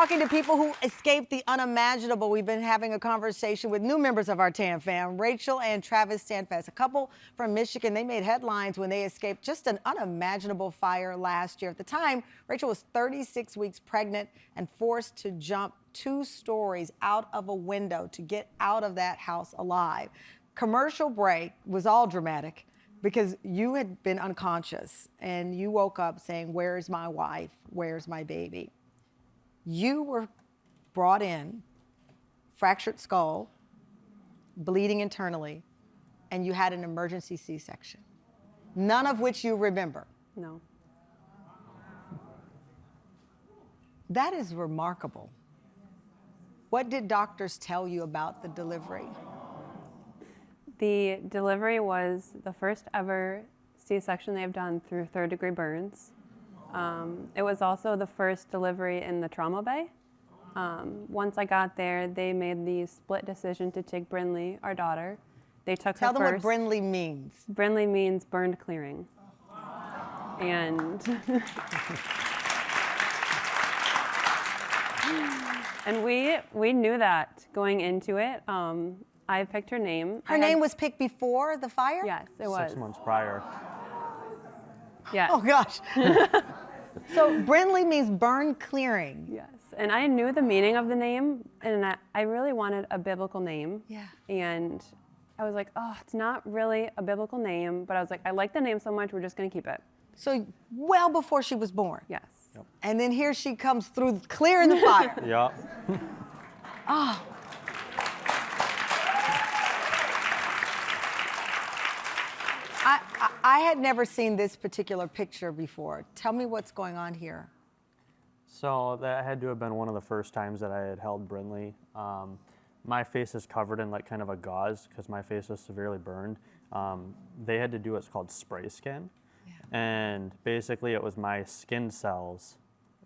talking to people who escaped the unimaginable. We've been having a conversation with new members of our Tam Fam, Rachel and Travis Standfest, a couple from Michigan. They made headlines when they escaped just an unimaginable fire last year. At the time, Rachel was 36 weeks pregnant and forced to jump 2 stories out of a window to get out of that house alive. Commercial break was all dramatic because you had been unconscious and you woke up saying, "Where's my wife? Where's my baby?" You were brought in, fractured skull, bleeding internally, and you had an emergency C-section, none of which you remember. No. That is remarkable. What did doctors tell you about the delivery? The delivery was the first ever C-section they've done through 3rd-degree burns. It was also the first delivery in the trauma bay. Once I got there, they made the split decision to take Brinley, our daughter. They took Tell her them first. what Brinley means. Brinley means burned clearing. And and we knew that going into it. I picked her name. Her name was picked before the fire? Yes, it was. 6 months prior. Yes. Oh gosh. So Brinley means burn clearing. Yes, and I knew the meaning of the name, and I really wanted a biblical name. Yeah. And I was like, oh, it's not really a biblical name, but I was like, I like the name so much, we're just gonna keep it. So well before she was born. Yes. Yep. And then here she comes through, clearing the fire. Yeah. Oh. I had never seen this particular picture before. Tell me what's going on here. So that had to have been one of the first times that I had held Brinley. My face is covered in like kind of a gauze because my face was severely burned. They had to do what's called spray skin. Yeah. And basically it was my skin cells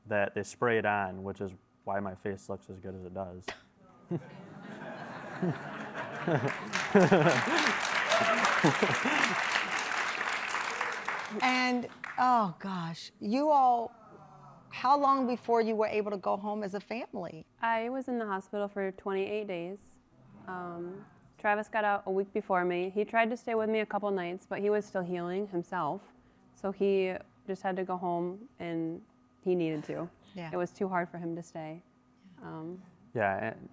that they sprayed on, which is why my face looks as good as it does. And, oh gosh, you all, how long before you were able to go home as a family? I was in the hospital for 28 days. Travis got out a week before me. He tried to stay with me a couple nights, but he was still healing himself. So he just had to go home, and he needed to. Yeah. It was too hard for him to stay. Yeah, and,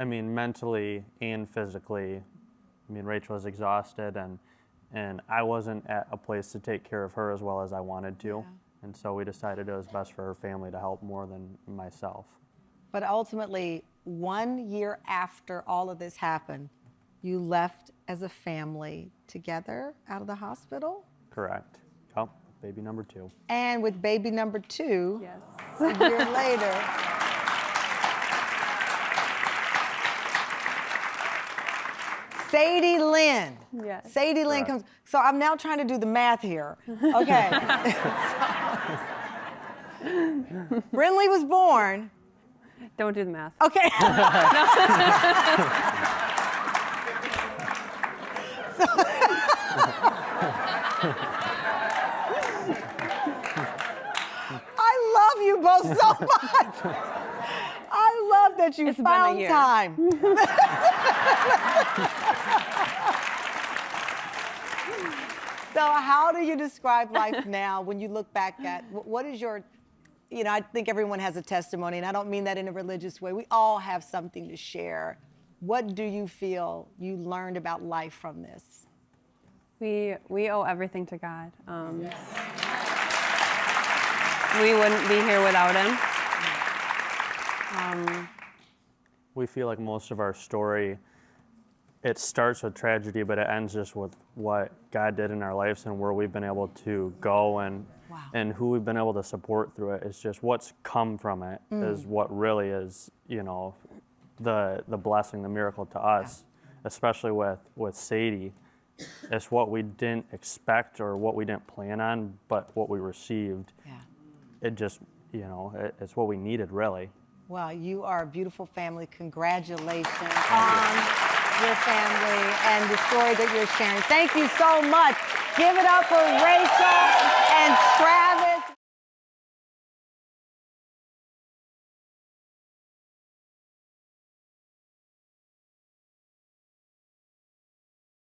I mean, mentally and physically, I mean, Rachel was exhausted, and I wasn't at a place to take care of her as well as I wanted to. Yeah. And so we decided it was best for her family to help more than myself. But ultimately, 1 year after all of this happened, you left as a family together out of the hospital? Correct. Oh, baby number 2. And with baby number 2, yes. a year later, Sadie Lynn. Yes. Sadie Lynn comes. So I'm now trying to do the math here. Okay. Brinley was born. Don't do the math. Okay. I love you both so much. I love that you found time. So how do you describe life now when you look back at, what is your, you know, I think everyone has a testimony, and I don't mean that in a religious way. We all have something to share. What do you feel you learned about life from this? We owe everything to God. We wouldn't be here without him. We feel like most of our story, it starts with tragedy, but it ends just with what God did in our lives and where we've been able to go and who we've been able to support through it. It's just what's come from it is what really is, you know, the blessing, the miracle to us, especially with Sadie. It's what we didn't expect or what we didn't plan on, but what we received. Yeah. It just, you know, it's what we needed, really. Well, you are a beautiful family. Congratulations on your family and the story that you're sharing. Thank you so much. Give it up for Rachel and Travis.